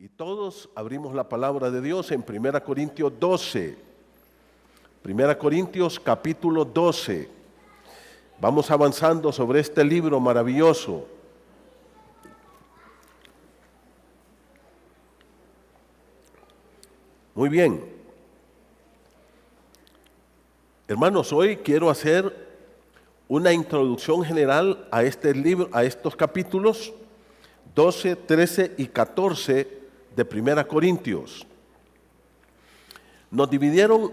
Y todos abrimos la palabra de Dios en 1 Corintios 12. 1 Corintios capítulo 12. Vamos avanzando sobre este libro maravilloso. Muy bien. Hermanos, hoy quiero hacer una introducción general a este libro, a estos capítulos 12, 13 y 14 de 1 Corintios. Nos dividieron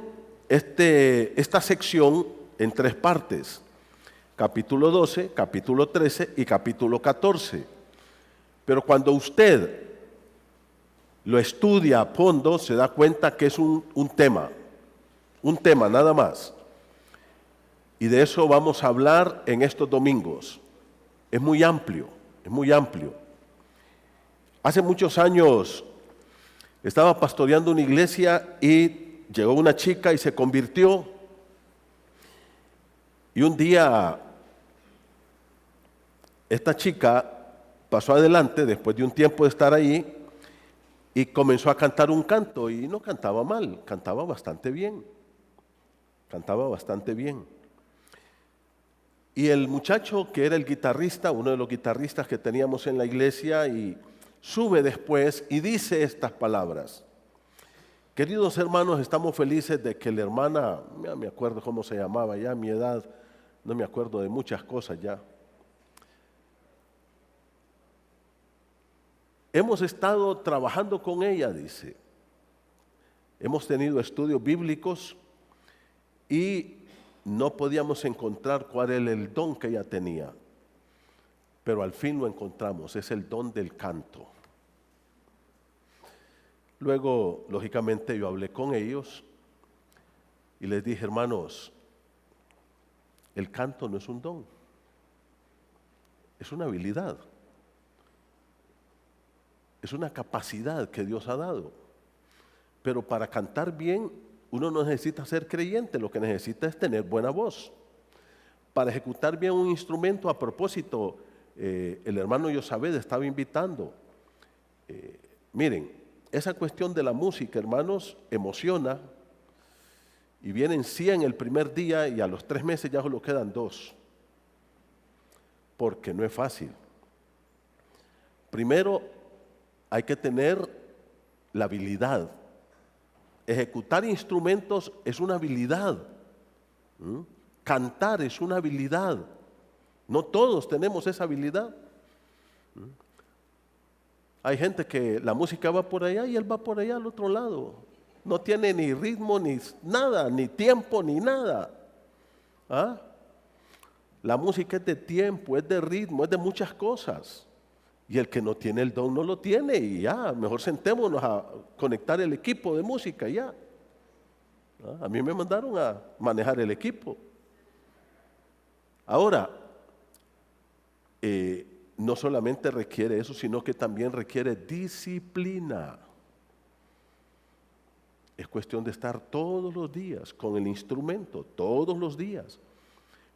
esta sección en tres partes: capítulo 12, capítulo 13 y capítulo 14. Pero cuando usted lo estudia a fondo, se da cuenta que es un tema nada más. Y de eso vamos a hablar en estos domingos. Es muy amplio, es muy amplio. Hace muchos años estaba pastoreando una iglesia y llegó una chica y se convirtió. Y un día esta chica pasó adelante después de un tiempo de estar ahí y comenzó a cantar un canto, y no cantaba mal, cantaba bastante bien. Cantaba bastante bien. Y el muchacho que era el guitarrista, uno de los guitarristas que teníamos en la iglesia, y sube después y dice estas palabras: queridos hermanos, estamos felices de que la hermana, ya me acuerdo cómo se llamaba, ya a mi edad no me acuerdo de muchas cosas ya. Hemos estado trabajando con ella, dice. Hemos tenido estudios bíblicos y no podíamos encontrar cuál era el don que ella tenía. Pero al fin lo encontramos, es el don del canto. Luego, lógicamente, yo hablé con ellos y les dije: hermanos, el canto no es un don, es una habilidad, es una capacidad que Dios ha dado. Pero para cantar bien, uno no necesita ser creyente, lo que necesita es tener buena voz. Para ejecutar bien un instrumento, a propósito, el hermano Yosabed estaba invitando. Miren, esa cuestión de la música, hermanos, emociona, y vienen 100 el primer día y a los 3 meses ya solo quedan 2, porque no es fácil. Primero hay que tener la habilidad. Ejecutar instrumentos es una habilidad. Cantar es una habilidad. No todos tenemos esa habilidad. Hay gente que la música va por allá y él va por allá al otro lado. No tiene ni ritmo, ni nada, ni tiempo, ni nada. ¿Ah? La música es de tiempo, es de ritmo, es de muchas cosas. Y el que no tiene el don no lo tiene, y ya, mejor sentémonos a conectar el equipo de música ya. ¿Ah? A mí me mandaron a manejar el equipo. Ahora, no solamente requiere eso, sino que también requiere disciplina. Es cuestión de estar todos los días con el instrumento, todos los días.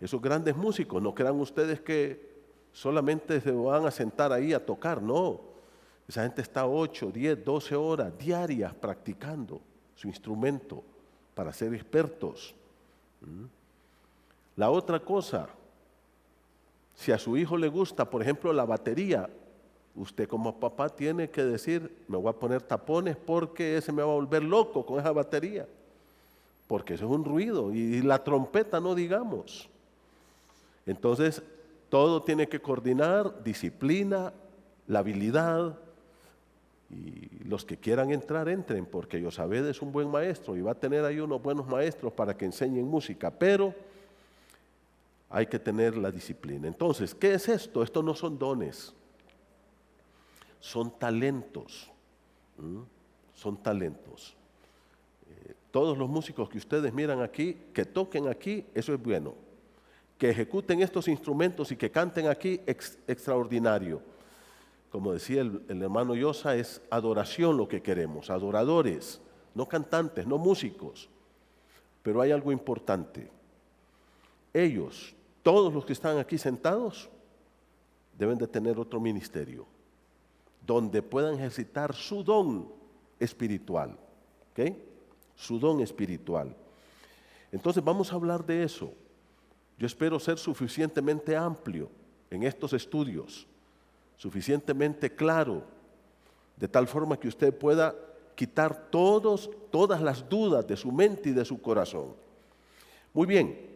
Esos grandes músicos, no crean ustedes que solamente se van a sentar ahí a tocar, no. Esa gente está 8, 10, 12 horas diarias practicando su instrumento para ser expertos. La otra cosa, si a su hijo le gusta, por ejemplo, la batería, usted como papá tiene que decir: me voy a poner tapones porque ese me va a volver loco con esa batería, porque eso es un ruido, y la trompeta no digamos. Entonces, todo tiene que coordinar, disciplina, la habilidad, y los que quieran entrar, entren, porque Yosabed es un buen maestro y va a tener ahí unos buenos maestros para que enseñen música, pero hay que tener la disciplina. Entonces, ¿qué es esto? Esto no son dones, son talentos. Son talentos. Todos los músicos que ustedes miran aquí, que toquen aquí, eso es bueno. Que ejecuten estos instrumentos y que canten aquí, extraordinario. Como decía el hermano Yosa, es adoración lo que queremos, adoradores, no cantantes, no músicos. Pero hay algo importante. Ellos, todos los que están aquí sentados, deben de tener otro ministerio. donde puedan ejercitar su don espiritual. ¿Ok? Su don espiritual. Entonces vamos a hablar de eso. Yo espero ser suficientemente amplio en estos estudios, suficientemente claro, de tal forma que usted pueda quitar todas las dudas de su mente y de su corazón. Muy bien.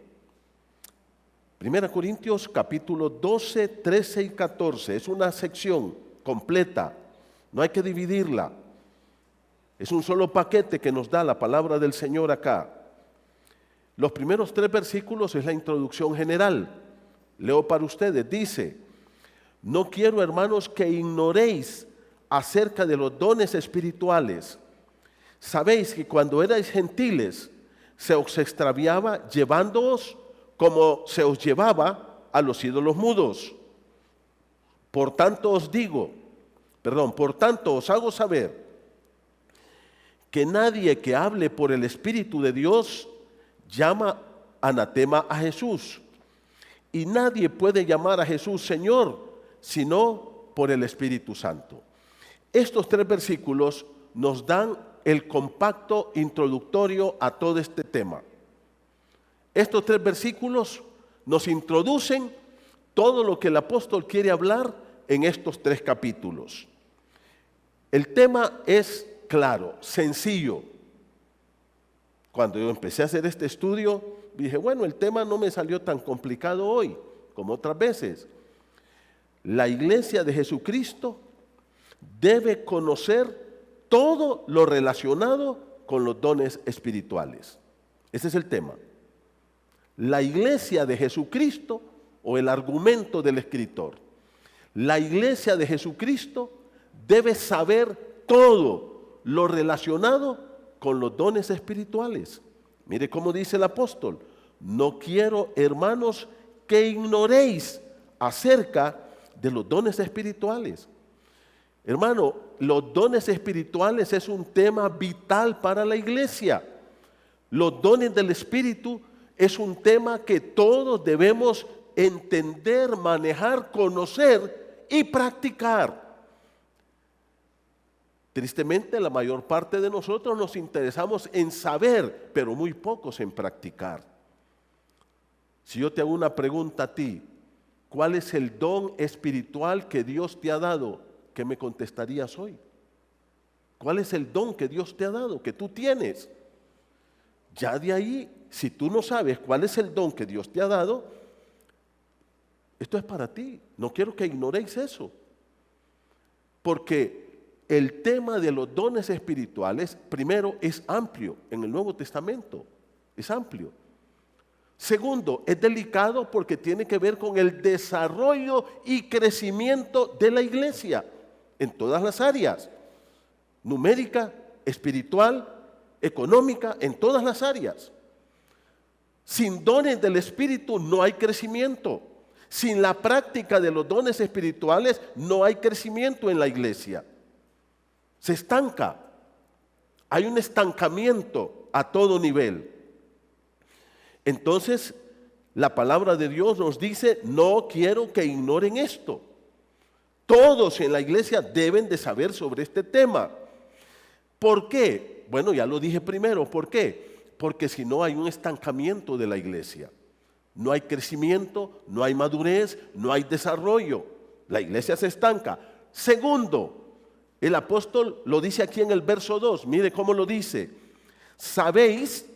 1 Corintios capítulo 12, 13 y 14. Es una sección completa. No hay que dividirla. Es un solo paquete que nos da la palabra del Señor acá. Los primeros 3 versículos es la introducción general. Leo para ustedes. Dice: no quiero, hermanos, que ignoréis acerca de los dones espirituales. Sabéis que cuando erais gentiles se os extraviaba llevándoos como se os llevaba a los ídolos mudos. Por tanto os hago saber que nadie que hable por el Espíritu de Dios llama anatema a Jesús. Y nadie puede llamar a Jesús Señor, sino por el Espíritu Santo. Estos 3 versículos nos dan el compacto introductorio a todo este tema. Estos 3 versículos nos introducen todo lo que el apóstol quiere hablar en estos 3 capítulos. El tema es claro, sencillo. Cuando yo empecé a hacer este estudio, dije, bueno, el tema no me salió tan complicado hoy como otras veces. La iglesia de Jesucristo debe conocer todo lo relacionado con los dones espirituales. Ese es el tema. La iglesia de Jesucristo, o el argumento del escritor, la iglesia de Jesucristo debe saber todo lo relacionado con los dones espirituales. Mire cómo dice el apóstol: no quiero, hermanos, que ignoréis acerca de los dones espirituales. Hermano, los dones espirituales es un tema vital para la iglesia. Los dones del Espíritu es un tema que todos debemos entender, manejar, conocer y practicar. Tristemente, la mayor parte de nosotros nos interesamos en saber, pero muy pocos en practicar. Si yo te hago una pregunta a ti, ¿cuál es el don espiritual que Dios te ha dado? ¿Qué me contestarías hoy? ¿Cuál es el don que Dios te ha dado, que tú tienes? Ya de ahí, si tú no sabes cuál es el don que Dios te ha dado, esto es para ti. No quiero que ignoréis eso. Porque el tema de los dones espirituales, primero, es amplio en el Nuevo Testamento. Es amplio. Segundo, es delicado porque tiene que ver con el desarrollo y crecimiento de la iglesia en todas las áreas. Numérica, espiritual, económica, en todas las áreas. Sin dones del Espíritu no hay crecimiento. Sin la práctica de los dones espirituales no hay crecimiento en la iglesia. Se estanca. Hay un estancamiento a todo nivel. Entonces, la palabra de Dios nos dice, no quiero que ignoren esto. Todos en la iglesia deben de saber sobre este tema. ¿Por qué? Bueno, ya lo dije primero. ¿Por qué? Porque si no hay un estancamiento de la iglesia. No hay crecimiento, no hay madurez, no hay desarrollo. La iglesia se estanca. Segundo, el apóstol lo dice aquí en el verso 2. Mire cómo lo dice. Sabéis,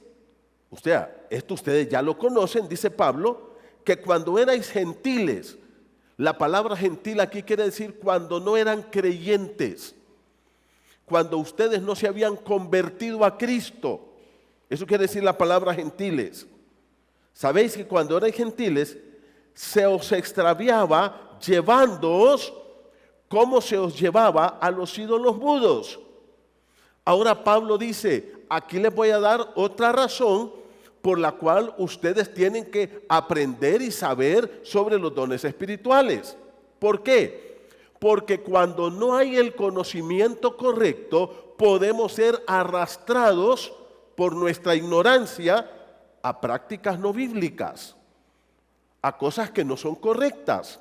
o sea, esto ustedes ya lo conocen, dice Pablo, que cuando erais gentiles, la palabra gentil aquí quiere decir cuando no eran creyentes, cuando ustedes no se habían convertido a Cristo. Eso quiere decir la palabra gentiles. Sabéis que cuando erais gentiles, se os extraviaba llevándoos como se os llevaba a los ídolos mudos. Ahora Pablo dice, aquí les voy a dar otra razón por la cual ustedes tienen que aprender y saber sobre los dones espirituales. ¿Por qué? Porque cuando no hay el conocimiento correcto, podemos ser arrastrados por nuestra ignorancia a prácticas no bíblicas, a cosas que no son correctas.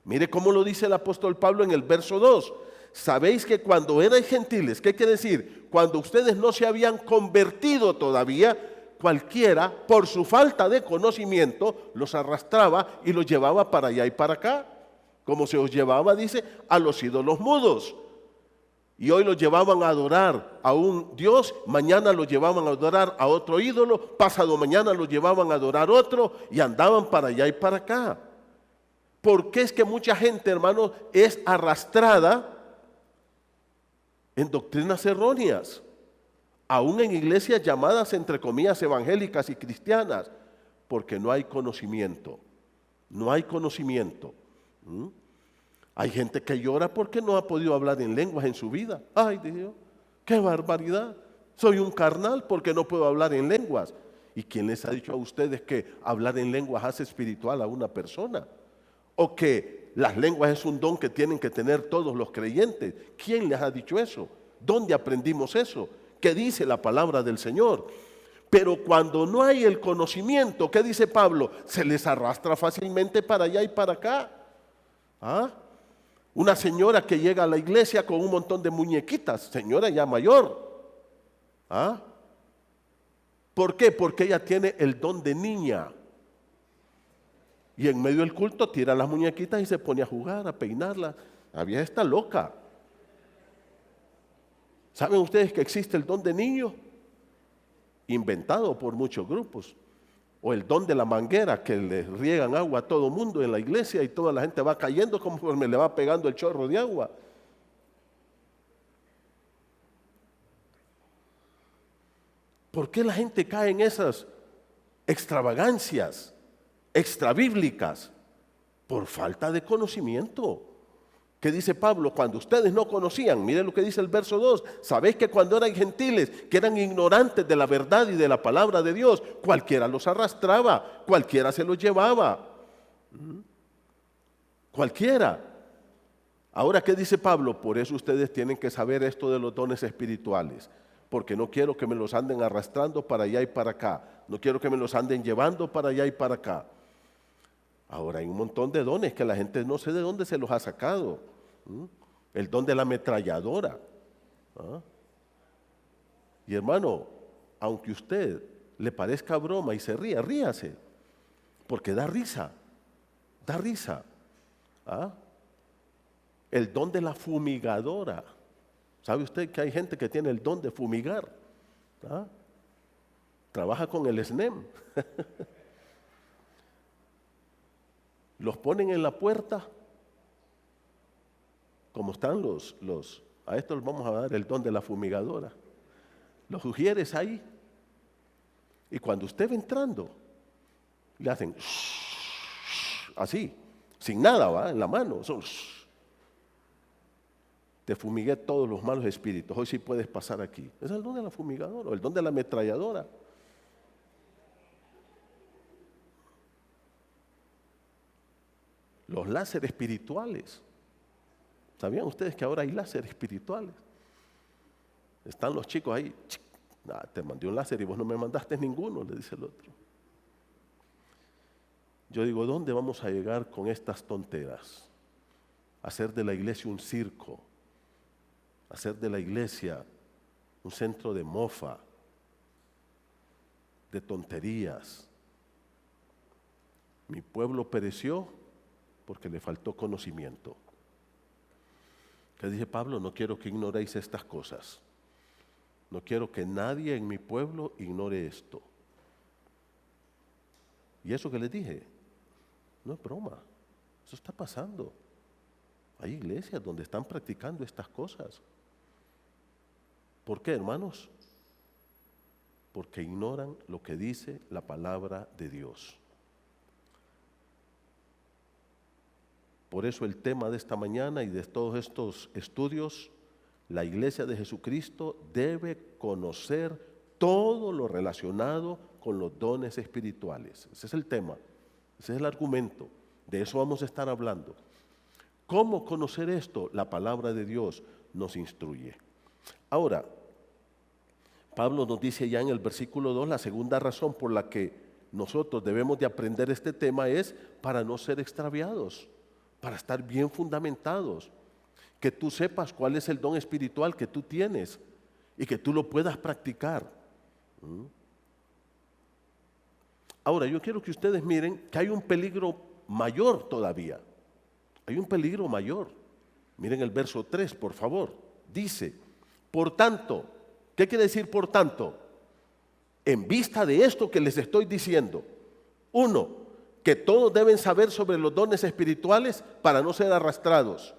Mire cómo lo dice el apóstol Pablo en el verso 2. sabéis que cuando erais gentiles, ¿qué quiere decir? Cuando ustedes no se habían convertido todavía, cualquiera, por su falta de conocimiento, los arrastraba y los llevaba para allá y para acá. Como se os llevaba, dice, a los ídolos mudos. Y hoy los llevaban a adorar a un Dios, mañana los llevaban a adorar a otro ídolo, pasado mañana los llevaban a adorar otro y andaban para allá y para acá. ¿Por qué es que mucha gente, hermanos, es arrastrada en doctrinas erróneas? Aún en iglesias llamadas, entre comillas, evangélicas y cristianas, porque no hay conocimiento. No hay conocimiento. Hay gente que llora porque no ha podido hablar en lenguas en su vida. Ay, Dios, qué barbaridad. Soy un carnal porque no puedo hablar en lenguas. ¿Y quién les ha dicho a ustedes que hablar en lenguas hace espiritual a una persona? O que las lenguas es un don que tienen que tener todos los creyentes. ¿Quién les ha dicho eso? ¿Dónde aprendimos eso? ¿Qué dice la palabra del Señor? Pero cuando no hay el conocimiento, ¿qué dice Pablo? Se les arrastra fácilmente para allá y para acá. ¿Ah? Una señora que llega a la iglesia con un montón de muñequitas, señora ya mayor. ¿Ah? ¿Por qué? Porque ella tiene el don de niña. Y en medio del culto tira las muñequitas y se pone a jugar, a peinarlas. La vieja está loca. ¿Saben ustedes que existe el don de niño? Inventado por muchos grupos. O el don de la manguera, que le riegan agua a todo mundo en la iglesia y toda la gente va cayendo conforme le va pegando el chorro de agua. ¿Por qué la gente cae en esas extravagancias extrabíblicas? Por falta de conocimiento. ¿Qué dice Pablo? Cuando ustedes no conocían, miren lo que dice el verso 2, sabéis que cuando eran gentiles, que eran ignorantes de la verdad y de la palabra de Dios, cualquiera los arrastraba, cualquiera se los llevaba. Cualquiera. Ahora, ¿qué dice Pablo? Por eso ustedes tienen que saber esto de los dones espirituales, porque no quiero que me los anden arrastrando para allá y para acá, no quiero que me los anden llevando para allá y para acá. Ahora hay un montón de dones que la gente no sé de dónde se los ha sacado. El don de la ametralladora. Y hermano, aunque usted le parezca broma y se ría, ríase, porque da risa, da risa. El don de la fumigadora. ¿Sabe usted que hay gente que tiene el don de fumigar? Trabaja con el SNEM. Los ponen en la puerta, como están a estos les vamos a dar el don de la fumigadora. Los ujieres ahí, y cuando usted va entrando, le hacen así, sin nada, ¿va? En la mano, son, te fumigué todos los malos espíritus, hoy sí puedes pasar aquí. Es el don de la fumigadora, o el don de la ametralladora. Los láseres espirituales. ¿Sabían ustedes que ahora hay láseres espirituales? Están los chicos ahí. Te mandé un láser y vos no me mandaste ninguno, le dice el otro. Yo digo, ¿dónde vamos a llegar con estas tonteras? Hacer de la iglesia un circo. Hacer de la iglesia un centro de mofa, de tonterías. Mi pueblo pereció porque le faltó conocimiento. ¿Qué dice Pablo? No quiero que ignoréis estas cosas. No quiero que nadie en mi pueblo ignore esto. Y eso que les dije, no es broma. Eso está pasando. Hay iglesias donde están practicando estas cosas. ¿Por qué, hermanos? Porque ignoran lo que dice la palabra de Dios. Por eso el tema de esta mañana y de todos estos estudios, la iglesia de Jesucristo debe conocer todo lo relacionado con los dones espirituales. Ese es el tema, ese es el argumento, de eso vamos a estar hablando. ¿Cómo conocer esto? La palabra de Dios nos instruye. Ahora, Pablo nos dice ya en el versículo 2, la segunda razón por la que nosotros debemos de aprender este tema es para no ser extraviados, para estar bien fundamentados. que tú sepas cuál es el don espiritual que tú tienes y que tú lo puedas practicar. Ahora, yo quiero que ustedes miren que hay un peligro mayor todavía. Hay un peligro mayor. Miren el verso 3, por favor. Dice, por tanto, ¿qué quiere decir por tanto? En vista de esto que les estoy diciendo, uno, que todos deben saber sobre los dones espirituales para no ser arrastrados,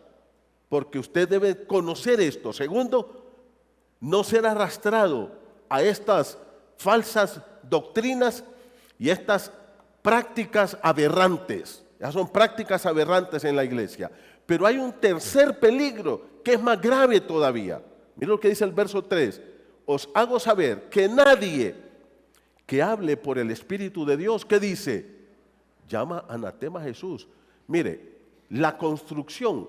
porque usted debe conocer esto. Segundo, no ser arrastrado a estas falsas doctrinas y estas prácticas aberrantes. Ya son prácticas aberrantes en la iglesia. Pero hay un tercer peligro que es más grave todavía. Mira lo que dice el verso 3. Os hago saber que nadie que hable por el Espíritu de Dios, ¿qué dice? Llama anatema a Jesús. Mire, la construcción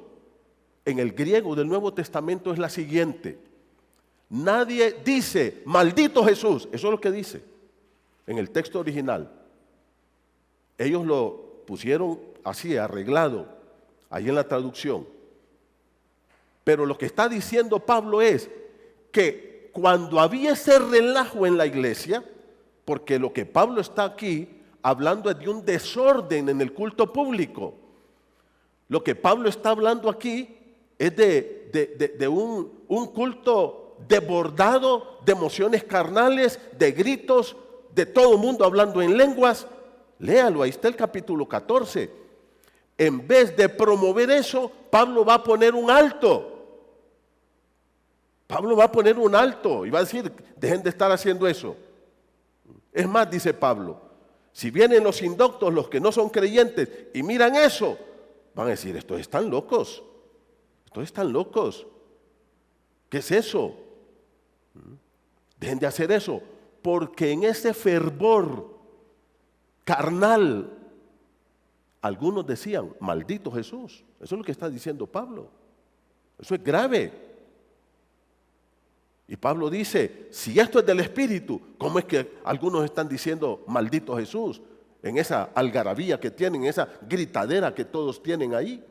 en el griego del Nuevo Testamento es la siguiente. Nadie dice, maldito Jesús. Eso es lo que dice en el texto original. Ellos lo pusieron así, arreglado, ahí en la traducción. Pero lo que está diciendo Pablo es que cuando había ese relajo en la iglesia, porque lo que Pablo está aquí hablando es de un desorden en el culto público. Lo que Pablo está hablando aquí es de un culto desbordado de emociones carnales, de gritos, de todo el mundo hablando en lenguas. Léalo, ahí está el capítulo 14. En vez de promover eso, Pablo va a poner un alto. Pablo va a poner un alto y va a decir, dejen de estar haciendo eso. Es más, dice Pablo, si vienen los indoctos, los que no son creyentes, y miran eso, van a decir, estos están locos. Estos están locos. ¿Qué es eso? Dejen de hacer eso, porque en ese fervor carnal, algunos decían, maldito Jesús. Eso es lo que está diciendo Pablo. Eso es grave. Y Pablo dice, si esto es del Espíritu, ¿cómo es que algunos están diciendo maldito Jesús? En esa algarabía que tienen, esa gritadera que todos tienen ahí.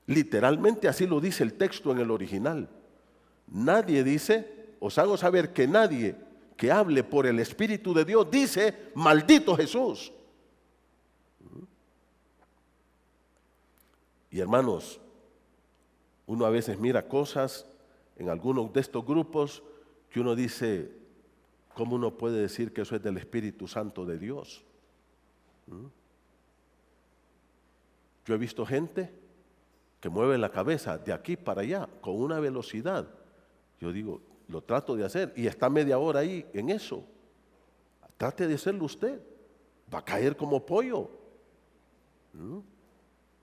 Literalmente así lo dice el texto en el original. Nadie dice, os hago saber que nadie que hable por el Espíritu de Dios dice, maldito Jesús. Y hermanos, uno a veces mira cosas en algunos de estos grupos que uno dice, ¿cómo uno puede decir que eso es del Espíritu Santo de Dios? Yo he visto gente que mueve la cabeza de aquí para allá con una velocidad. Yo digo, lo trato de hacer y está media hora ahí en eso. Trate de hacerlo usted. Va a caer como pollo.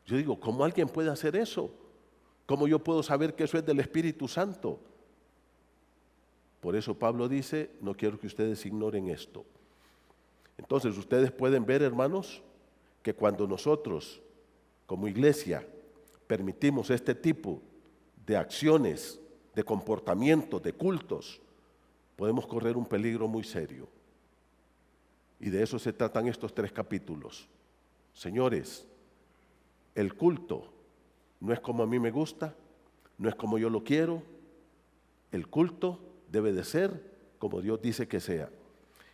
Yo digo, ¿cómo alguien puede hacer eso? ¿Cómo yo puedo saber que eso es del Espíritu Santo? Por eso Pablo dice, no quiero que ustedes ignoren esto. Entonces ustedes pueden ver, hermanos, que cuando nosotros como iglesia permitimos este tipo de acciones, de comportamientos, de cultos, podemos correr un peligro muy serio. Y de eso se tratan estos 3 capítulos. Señores, el culto no es como a mí me gusta, no es como yo lo quiero. El culto debe de ser como Dios dice que sea.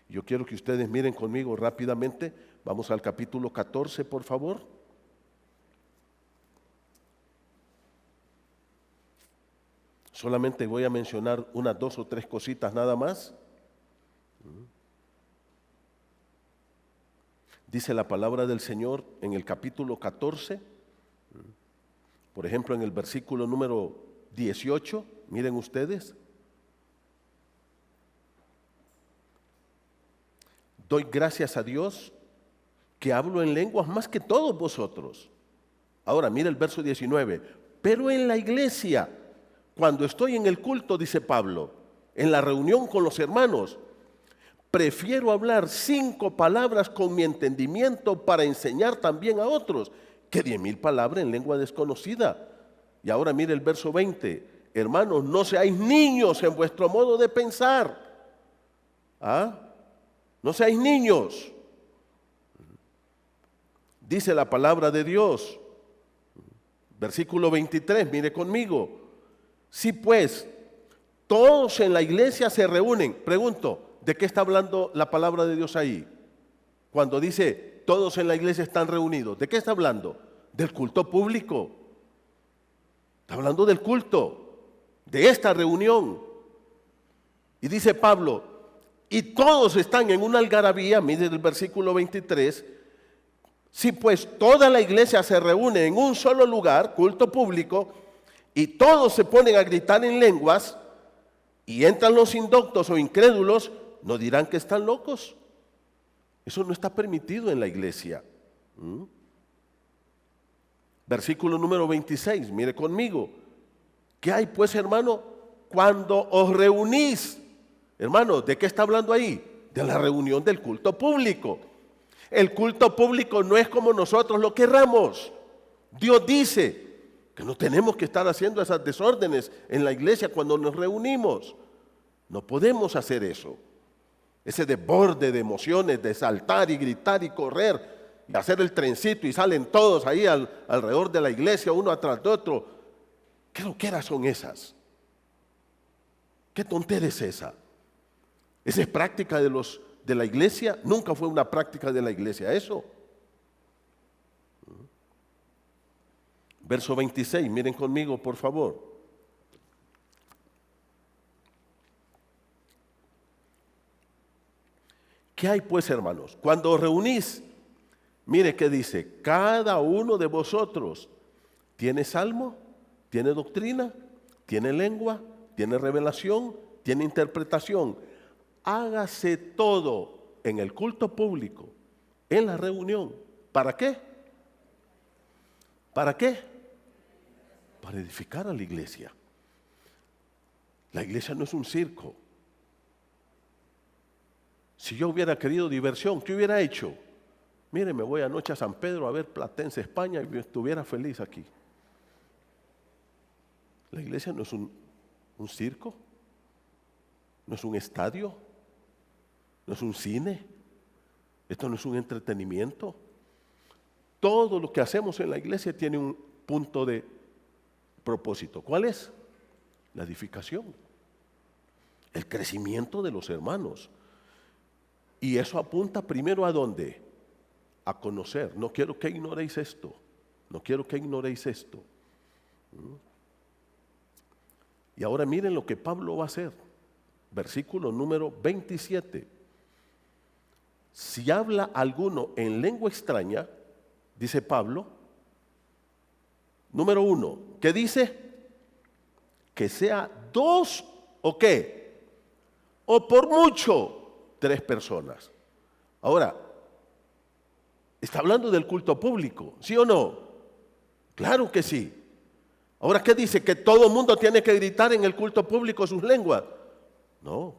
Yo quiero que ustedes miren conmigo rápidamente. Vamos al capítulo 14, por favor. Solamente voy a mencionar unas 2 o 3 cositas nada más. Dice la palabra del Señor en el capítulo 14, por ejemplo en el versículo número 18, miren ustedes. Doy gracias a Dios que hablo en lenguas más que todos vosotros. Ahora mira el verso 19, pero en la iglesia, cuando estoy en el culto, dice Pablo, en la reunión con los hermanos, prefiero hablar 5 palabras con mi entendimiento para enseñar también a otros que 10,000 palabras en lengua desconocida. Y ahora mire el verso 20. Hermanos, no seáis niños en vuestro modo de pensar. No seáis niños. Dice la palabra de Dios. Versículo 23, mire conmigo. Si pues todos en la iglesia se reúnen, pregunto, ¿de qué está hablando la palabra de Dios ahí? Cuando dice todos en la iglesia están reunidos, ¿de qué está hablando? Del culto público. Está hablando del culto, de esta reunión. Y dice Pablo, y todos están en una algarabía, mire el versículo 23, si pues toda la iglesia se reúne en un solo lugar, culto público, y todos se ponen a gritar en lenguas, y entran los indoctos o incrédulos, ¿no dirán que están locos? Eso no está permitido en la iglesia. Versículo número 26, mire conmigo. ¿Qué hay pues, hermano? Cuando os reunís, hermano, ¿de qué está hablando ahí? De la reunión del culto público. El culto público no es como nosotros lo querramos. Dios dice que no tenemos que estar haciendo esas desórdenes en la iglesia cuando nos reunimos. No podemos hacer eso. Ese desborde de emociones, de saltar y gritar y correr y hacer el trencito y salen todos ahí alrededor de la iglesia, uno atrás de otro. ¿Qué loqueras son esas? ¿Qué tontera es esa? ¿Esa es práctica de la iglesia? Nunca fue una práctica de la iglesia eso. Verso 26, miren conmigo por favor. ¿Qué hay pues, hermanos? Cuando os reunís, mire qué dice, cada uno de vosotros tiene salmo, tiene doctrina, tiene lengua, tiene revelación, tiene interpretación. Hágase todo en el culto público, en la reunión. ¿Para qué? ¿Para qué? Para edificar a la iglesia. La iglesia no es un circo. Si yo hubiera querido diversión, ¿qué hubiera hecho? Mire, me voy anoche a San Pedro a ver Platense, España, y estuviera feliz aquí. La iglesia no es un circo, no es un estadio, no es un cine, esto no es un entretenimiento. Todo lo que hacemos en la iglesia tiene un punto de propósito. ¿Cuál es? La edificación, el crecimiento de los hermanos. Y eso apunta primero ¿a dónde? A conocer. No quiero que ignoréis esto. No quiero que ignoréis esto. Y ahora miren lo que Pablo va a hacer. Versículo número 27. Si habla alguno en lengua extraña, dice Pablo, número 1, ¿qué dice? Que sea 2 o qué, o por mucho 3 personas. Ahora, está hablando del culto público, ¿sí o no? Claro que sí. Ahora, ¿qué dice? ¿Que todo el mundo tiene que gritar en el culto público sus lenguas? No.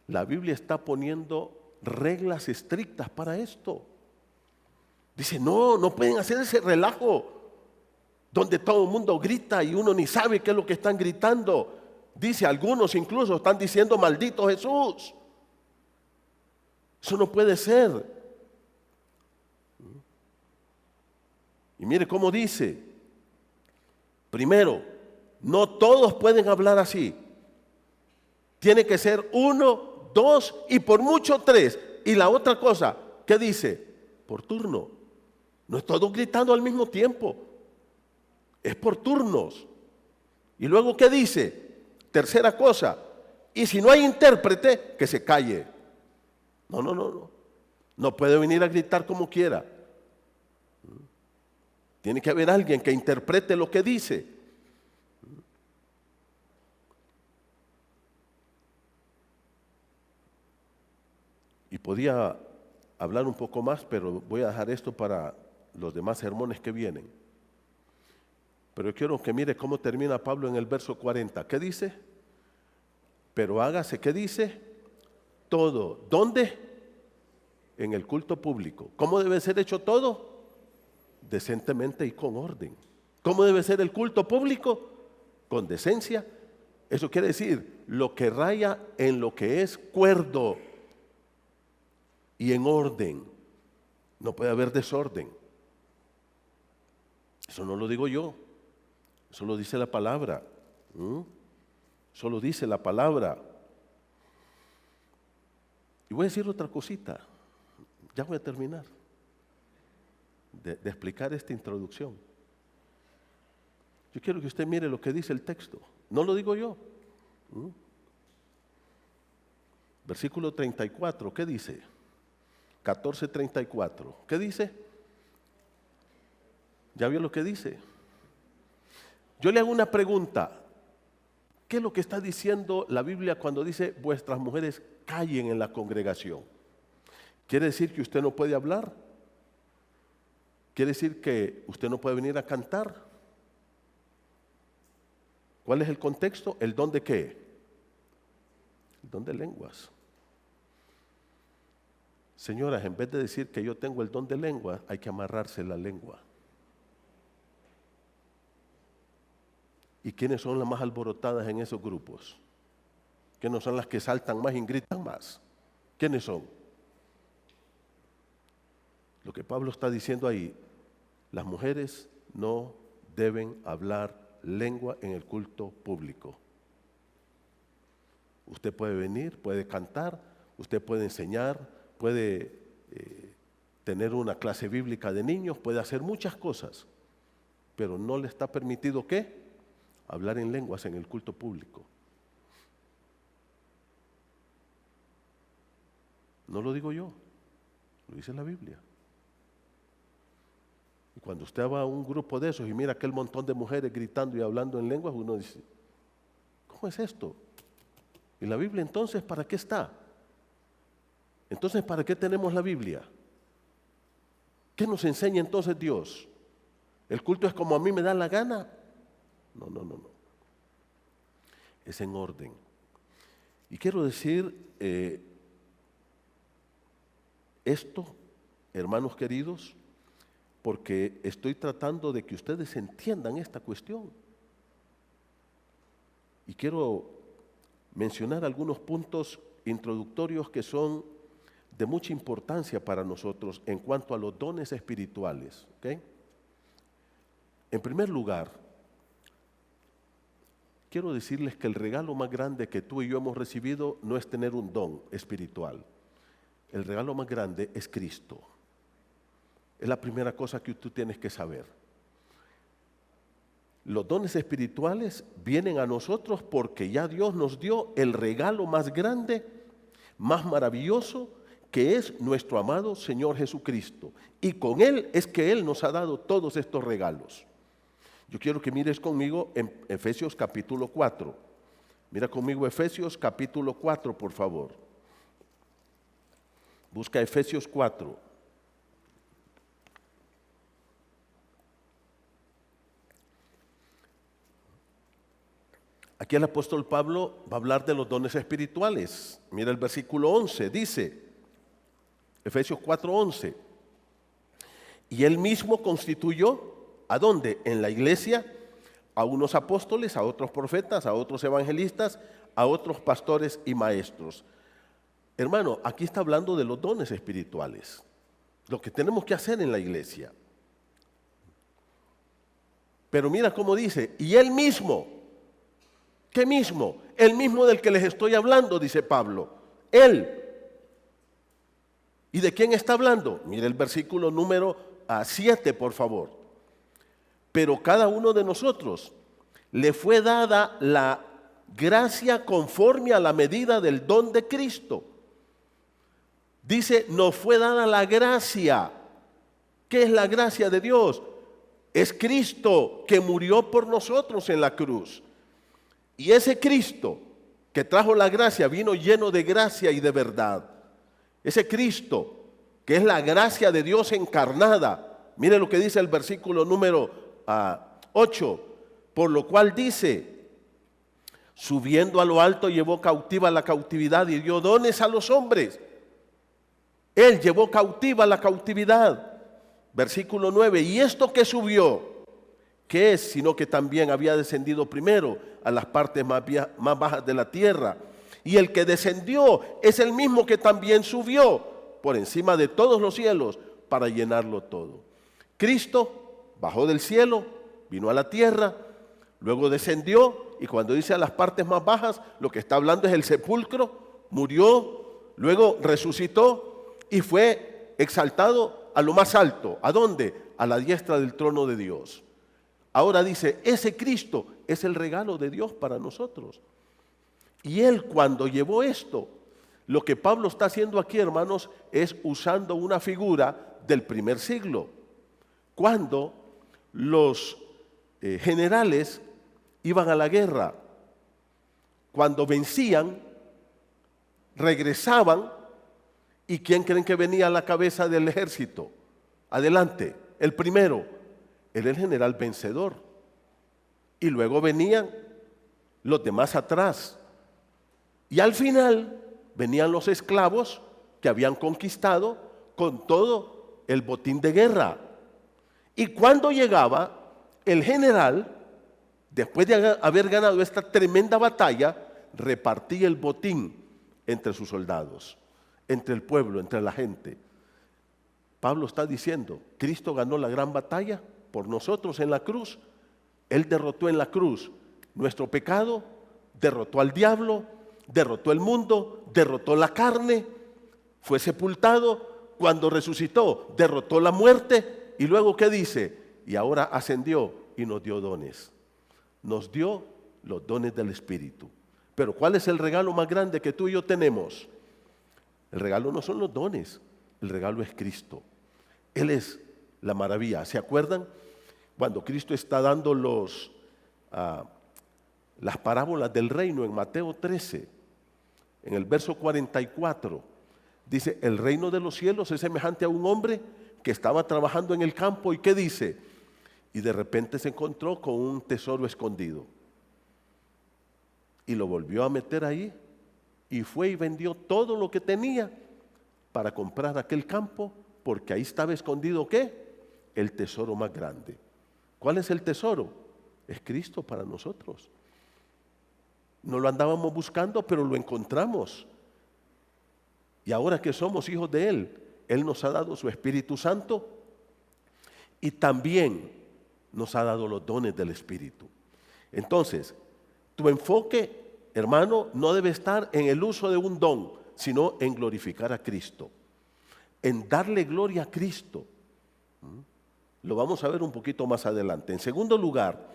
La Biblia está poniendo reglas estrictas para esto. Dice, no pueden hacer ese relajo donde todo el mundo grita y uno ni sabe qué es lo que están gritando. Dice, algunos incluso están diciendo, maldito Jesús. Eso no puede ser. Y mire cómo dice. Primero, no todos pueden hablar así. Tiene que ser 1, 2 y por mucho 3. Y la otra cosa, ¿qué dice? Por turno. No es todos gritando al mismo tiempo. Es por turnos. Y luego, ¿qué dice? Tercera cosa. Y si no hay intérprete, que se calle. No. No puede venir a gritar como quiera. Tiene que haber alguien que interprete lo que dice. Y podía hablar un poco más, pero voy a dejar esto para los demás sermones que vienen. Pero yo quiero que mire cómo termina Pablo en el verso 40. ¿Qué dice? Pero hágase, ¿qué dice? Todo. ¿Dónde? En el culto público. ¿Cómo debe ser hecho todo? Decentemente y con orden. ¿Cómo debe ser el culto público? Con decencia. Eso quiere decir lo que raya en lo que es cuerdo y en orden. No puede haber desorden. Eso no lo digo yo, eso lo dice la palabra. Eso lo dice la palabra. Y voy a decir otra cosita, ya voy a terminar de explicar esta introducción. Yo quiero que usted mire lo que dice el texto, no lo digo yo. Versículo 34, ¿qué dice? 14:34, ¿qué dice? ¿Ya vio lo que dice? Yo le hago una pregunta. ¿Qué es lo que está diciendo la Biblia cuando dice vuestras mujeres callen en la congregación? ¿Quiere decir que usted no puede hablar? ¿Quiere decir que usted no puede venir a cantar? ¿Cuál es el contexto? ¿El don de qué? El don de lenguas. Señoras, en vez de decir que yo tengo el don de lengua, hay que amarrarse la lengua. ¿Y quiénes son las más alborotadas en esos grupos? ¿Quiénes son las que saltan más y gritan más? ¿Quiénes son? Lo que Pablo está diciendo ahí, las mujeres no deben hablar lengua en el culto público. Usted puede venir, puede cantar, usted puede enseñar, puede tener una clase bíblica de niños, puede hacer muchas cosas, pero no le está permitido ¿qué? Hablar en lenguas en el culto público. No lo digo yo, lo dice la Biblia. Y cuando usted va a un grupo de esos y mira aquel montón de mujeres gritando y hablando en lenguas, uno dice, ¿cómo es esto? ¿Y la Biblia entonces para qué está? Entonces, ¿para qué tenemos la Biblia? ¿Qué nos enseña entonces Dios? ¿El culto es como a mí me da la gana? No. Es en orden. Y quiero decir esto, hermanos queridos, porque estoy tratando de que ustedes entiendan esta cuestión. Y quiero mencionar algunos puntos introductorios que son de mucha importancia para nosotros en cuanto a los dones espirituales. ¿Okay? En primer lugar, quiero decirles que el regalo más grande que tú y yo hemos recibido no es tener un don espiritual. El regalo más grande es Cristo. Es la primera cosa que tú tienes que saber. Los dones espirituales vienen a nosotros porque ya Dios nos dio el regalo más grande, más maravilloso, que es nuestro amado Señor Jesucristo. Y con Él es que Él nos ha dado todos estos regalos. Yo quiero que mires conmigo en Efesios capítulo 4. Mira conmigo Efesios capítulo 4, por favor. Busca Efesios 4. Aquí el apóstol Pablo va a hablar de los dones espirituales. Mira el versículo 11, dice, Efesios 4:11. Y Él mismo constituyó, ¿a dónde? En la iglesia, a unos apóstoles, a otros profetas, a otros evangelistas, a otros pastores y maestros. Hermano, aquí está hablando de los dones espirituales, lo que tenemos que hacer en la iglesia. Pero mira cómo dice, y Él mismo. ¿Qué mismo? El mismo del que les estoy hablando, dice Pablo. Él. ¿Y de quién está hablando? Mire el versículo número 7, por favor. Pero cada uno de nosotros le fue dada la gracia conforme a la medida del don de Cristo. Dice, nos fue dada la gracia. ¿Qué es la gracia de Dios? Es Cristo que murió por nosotros en la cruz. Y ese Cristo que trajo la gracia vino lleno de gracia y de verdad. Ese Cristo que es la gracia de Dios encarnada. Mire lo que dice el versículo número 8. Por lo cual dice, subiendo a lo alto llevó cautiva la cautividad y dio dones a los hombres. Él llevó cautiva la cautividad. Versículo 9. Y esto que subió, ¿qué es? Sino que también había descendido primero a las partes más bajas de la tierra. Y el que descendió es el mismo que también subió por encima de todos los cielos para llenarlo todo. Cristo bajó del cielo, vino a la tierra, luego descendió, y cuando dice a las partes más bajas, lo que está hablando es el sepulcro, murió, luego resucitó y fue exaltado a lo más alto. ¿A dónde? A la diestra del trono de Dios. Ahora dice, ese Cristo es el regalo de Dios para nosotros. Y Él, cuando llevó esto, lo que Pablo está haciendo aquí, hermanos, es usando una figura del primer siglo, cuando los generales iban a la guerra, cuando vencían, regresaban, ¿y quién creen que venía a la cabeza del ejército? Adelante, el primero, era el general vencedor, y luego venían los demás atrás, y al final venían los esclavos que habían conquistado con todo el botín de guerra. Y cuando llegaba el general, después de haber ganado esta tremenda batalla, repartía el botín entre sus soldados, entre el pueblo, entre la gente. Pablo está diciendo, Cristo ganó la gran batalla por nosotros en la cruz. Él derrotó en la cruz nuestro pecado, derrotó al diablo, derrotó el mundo, derrotó la carne, fue sepultado, cuando resucitó, derrotó la muerte, y luego ¿qué dice? Y ahora ascendió y nos dio dones. Nos dio los dones del Espíritu. Pero ¿cuál es el regalo más grande que tú y yo tenemos? El regalo no son los dones, el regalo es Cristo. Él es la maravilla. ¿Se acuerdan? Cuando Cristo está dando las parábolas del reino en Mateo 13, en el verso 44, dice, el reino de los cielos es semejante a un hombre que estaba trabajando en el campo, y ¿qué dice? Y de repente se encontró con un tesoro escondido. Y lo volvió a meter ahí, y fue y vendió todo lo que tenía para comprar aquel campo, porque ahí estaba escondido, ¿qué? El tesoro más grande. ¿Cuál es el tesoro? Es Cristo para nosotros. No lo andábamos buscando, pero lo encontramos. Y ahora que somos hijos de Él, Él nos ha dado su Espíritu Santo y también nos ha dado los dones del Espíritu. Entonces, tu enfoque, hermano, no debe estar en el uso de un don, sino en glorificar a Cristo, en darle gloria a Cristo. Lo vamos a ver un poquito más adelante. En segundo lugar,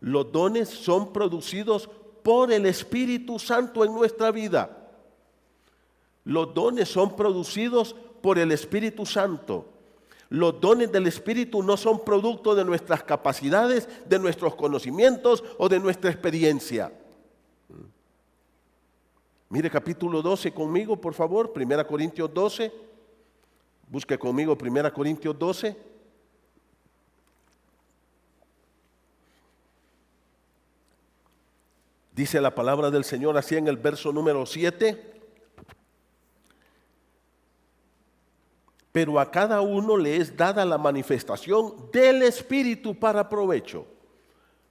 los dones son producidos por el Espíritu Santo en nuestra vida. Los dones son producidos por el Espíritu Santo. Los dones del Espíritu no son producto de nuestras capacidades, de nuestros conocimientos o de nuestra experiencia. Mire capítulo 12 conmigo, por favor, 1 Corintios 12. Busque conmigo 1 Corintios 12. Dice la palabra del Señor así en el verso número 7. Pero a cada uno le es dada la manifestación del Espíritu para provecho.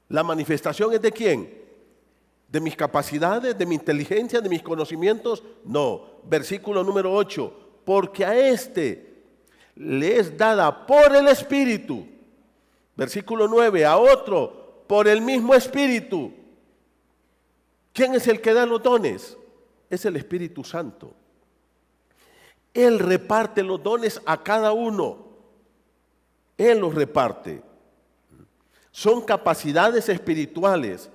¿La manifestación es de quién? ¿De mis capacidades, de mi inteligencia, de mis conocimientos? No. Versículo número 8. Porque a este le es dada por el Espíritu. Versículo 9. A otro por el mismo Espíritu. ¿Quién es el que da los dones? Es el Espíritu Santo. Él reparte los dones a cada uno. Él los reparte. Son capacidades espirituales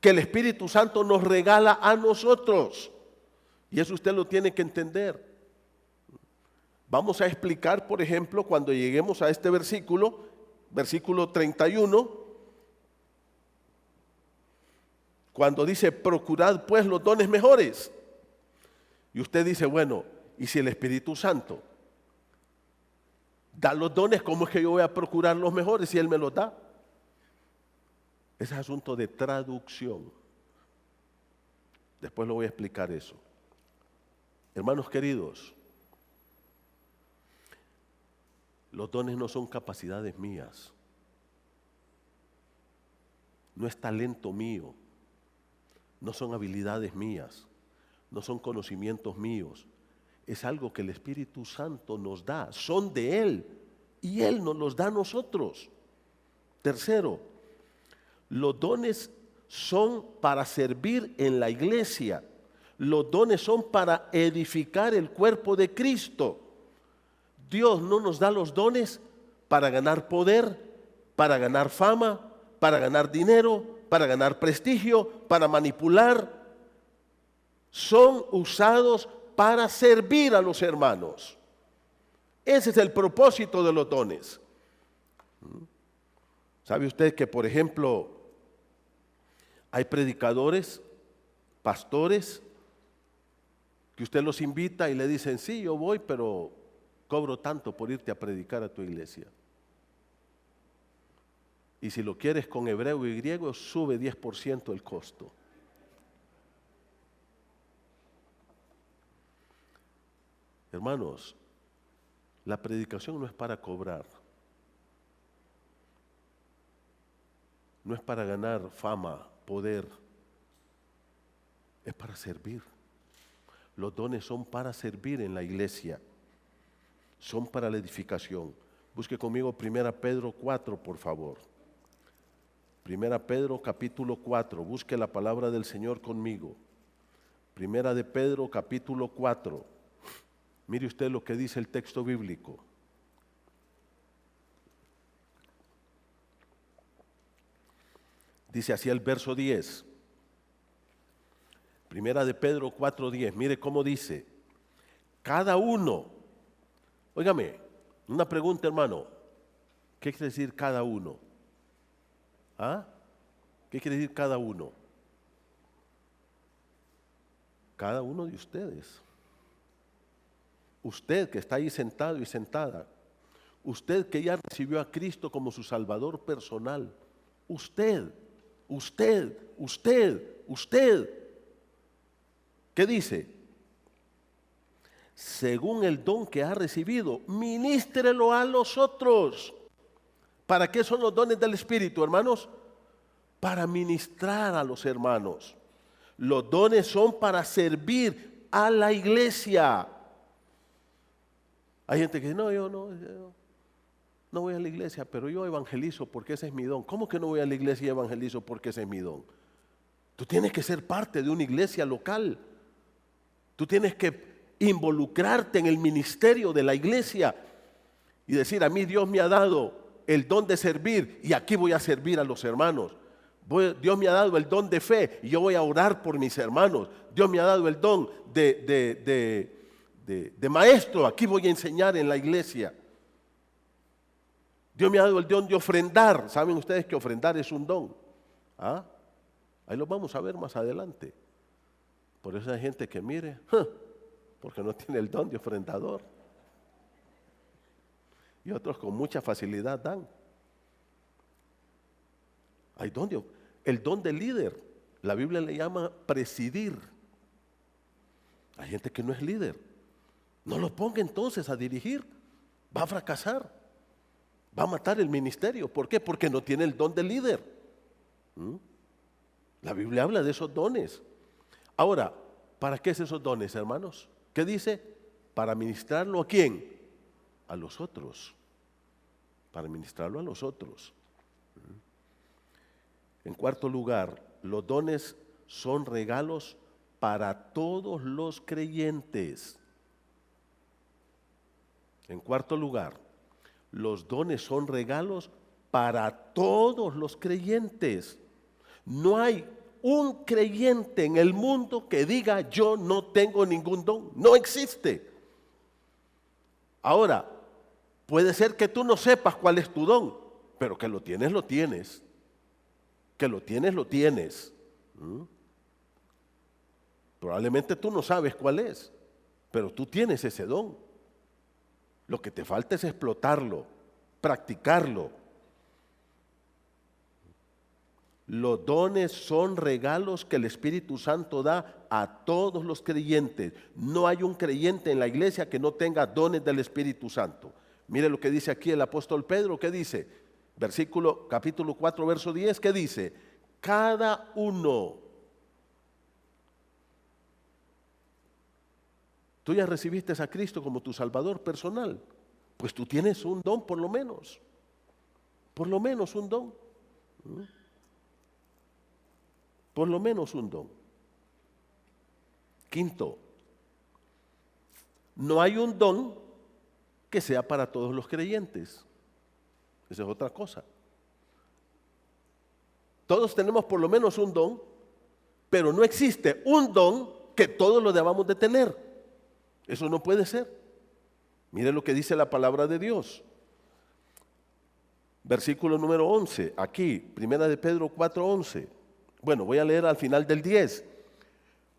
que el Espíritu Santo nos regala a nosotros. Y eso usted lo tiene que entender. Vamos a explicar, por ejemplo, cuando lleguemos a este versículo, versículo 31, cuando dice, procurad pues los dones mejores. Y usted dice, bueno, ¿y si el Espíritu Santo da los dones, cómo es que yo voy a procurar los mejores si Él me los da? Es asunto de traducción. Después lo voy a explicar eso. Hermanos queridos, los dones no son capacidades mías. No es talento mío. No son habilidades mías. No son conocimientos míos. Es algo que el Espíritu Santo nos da. Son de Él. Y Él nos los da a nosotros. Tercero, los dones son para servir en la iglesia. Los dones son para edificar el cuerpo de Cristo. Dios no nos da los dones para ganar poder, para ganar fama, para ganar dinero, para ganar prestigio, para manipular. Son usados para servir a los hermanos. Ese es el propósito de los dones. ¿Sabe usted que, por ejemplo, hay predicadores, pastores, que usted los invita y le dicen, sí, yo voy, pero cobro tanto por irte a predicar a tu iglesia? Y si lo quieres con hebreo y griego, sube 10% el costo. Hermanos, la predicación no es para cobrar. No es para ganar fama, poder. Es para servir. Los dones son para servir en la iglesia. Son para la edificación. Busque conmigo 1 Pedro 4, por favor. 1 Pedro capítulo 4. Busque la palabra del Señor conmigo. 1 de Pedro capítulo 4. Mire usted lo que dice el texto bíblico. Dice así el verso 10. Primera de Pedro 4:10. Mire cómo dice. Cada uno. Óigame, una pregunta, hermano. ¿Qué quiere decir cada uno? ¿Ah? ¿Qué quiere decir cada uno? Cada uno de ustedes. Usted que está ahí sentado y sentada. Usted que ya recibió a Cristo como su Salvador personal. Usted. ¿Qué dice? Según el don que ha recibido, ministrelo a los otros. ¿Para qué son los dones del Espíritu, hermanos? Para ministrar a los hermanos. Los dones son para servir a la iglesia. Hay gente que dice, no, yo no voy a la iglesia, pero yo evangelizo porque ese es mi don. ¿Cómo que no voy a la iglesia y evangelizo porque ese es mi don? Tú tienes que ser parte de una iglesia local. Tú tienes que involucrarte en el ministerio de la iglesia y decir, a mí Dios me ha dado el don de servir y aquí voy a servir a los hermanos. Dios me ha dado el don de fe y yo voy a orar por mis hermanos. Dios me ha dado el don de maestro, aquí voy a enseñar en la iglesia. Dios me ha dado el don de ofrendar. ¿Saben ustedes que ofrendar es un don? ¿Ah? Ahí lo vamos a ver más adelante. Por eso hay gente que mire, porque no tiene el don de ofrendador. Y otros con mucha facilidad dan. Hay el don de líder. La Biblia le llama presidir. Hay gente que no es líder. No lo ponga entonces a dirigir. Va a fracasar. Va a matar el ministerio. ¿Por qué? Porque no tiene el don de líder. La Biblia habla de esos dones. Ahora, ¿para qué es esos dones, hermanos? ¿Qué dice? Para ministrarlo ¿a quién? A los otros. Para ministrarlo a los otros. En cuarto lugar, los dones son regalos para todos los creyentes. En cuarto lugar, los dones son regalos para todos los creyentes. No hay un creyente en el mundo que diga yo no tengo ningún don. No existe. Ahora, puede ser que tú no sepas cuál es tu don, pero que lo tienes, lo tienes. Que lo tienes, lo tienes. Probablemente tú no sabes cuál es, pero tú tienes ese don. Lo que te falta es explotarlo, practicarlo. Los dones son regalos que el Espíritu Santo da a todos los creyentes. No hay un creyente en la iglesia que no tenga dones del Espíritu Santo. Mire lo que dice aquí el apóstol Pedro. ¿Qué dice? Capítulo 4, verso 10. ¿Qué dice? Cada uno. Tú ya recibiste a Cristo como tu Salvador personal. Pues tú tienes un don por lo menos. Por lo menos un don. Por lo menos un don. Quinto, no hay un don que sea para todos los creyentes. Esa es otra cosa. Todos tenemos por lo menos un don, pero no existe un don que todos lo debamos de tener. Eso no puede ser. Mire lo que dice la palabra de Dios. Versículo número 11, aquí, primera de Pedro 4:11. Bueno, voy a leer al final del 10.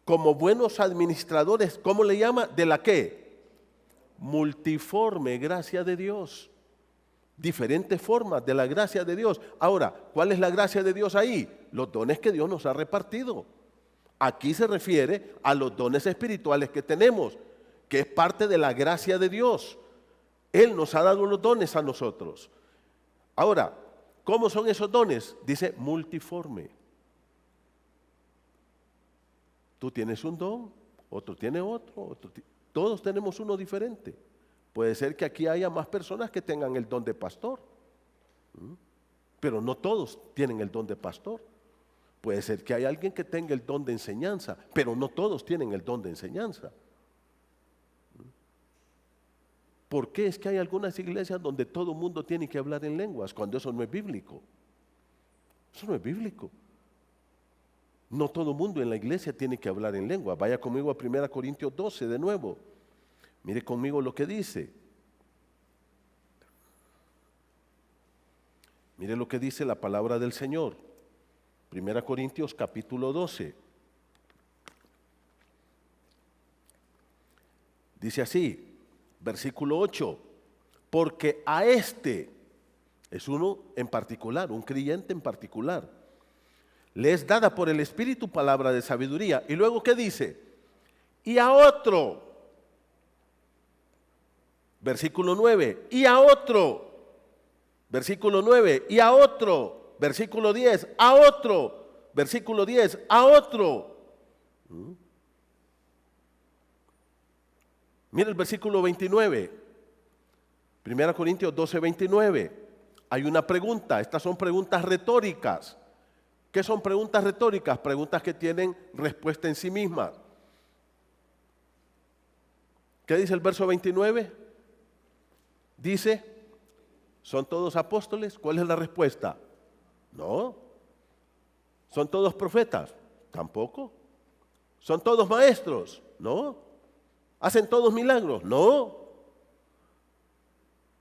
Como buenos administradores, ¿cómo le llama? ¿De la qué? Multiforme gracia de Dios. Diferentes formas de la gracia de Dios. Ahora, ¿cuál es la gracia de Dios ahí? Los dones que Dios nos ha repartido. Aquí se refiere a los dones espirituales que tenemos, que es parte de la gracia de Dios. Él nos ha dado los dones a nosotros. Ahora, ¿cómo son esos dones? Dice multiforme. Tú tienes un don, otro tiene otro, todos tenemos uno diferente. Puede ser que aquí haya más personas que tengan el don de pastor, pero no todos tienen el don de pastor. Puede ser que haya alguien que tenga el don de enseñanza, pero no todos tienen el don de enseñanza. ¿Por qué es que hay algunas iglesias donde todo el mundo tiene que hablar en lenguas cuando eso no es bíblico? Eso no es bíblico. No todo el mundo en la iglesia tiene que hablar en lengua. Vaya conmigo a 1 Corintios 12 de nuevo. Mire conmigo lo que dice. Mire lo que dice la palabra del Señor. 1 Corintios capítulo 12. Dice así, versículo 8. Porque a este, es uno en particular, un creyente en particular, le es dada por el Espíritu palabra de sabiduría. Y luego, ¿qué dice? Y a otro, versículo 9, y a otro, versículo 9, y a otro, versículo 10, a otro, versículo 10, a otro. Mira el versículo 29, 1 Corintios 12, 29. Hay una pregunta, estas son preguntas retóricas. ¿Qué son preguntas retóricas? Preguntas que tienen respuesta en sí mismas. ¿Qué dice el verso 29? Dice, ¿son todos apóstoles? ¿Cuál es la respuesta? No. ¿Son todos profetas? Tampoco. ¿Son todos maestros? No. ¿Hacen todos milagros? No.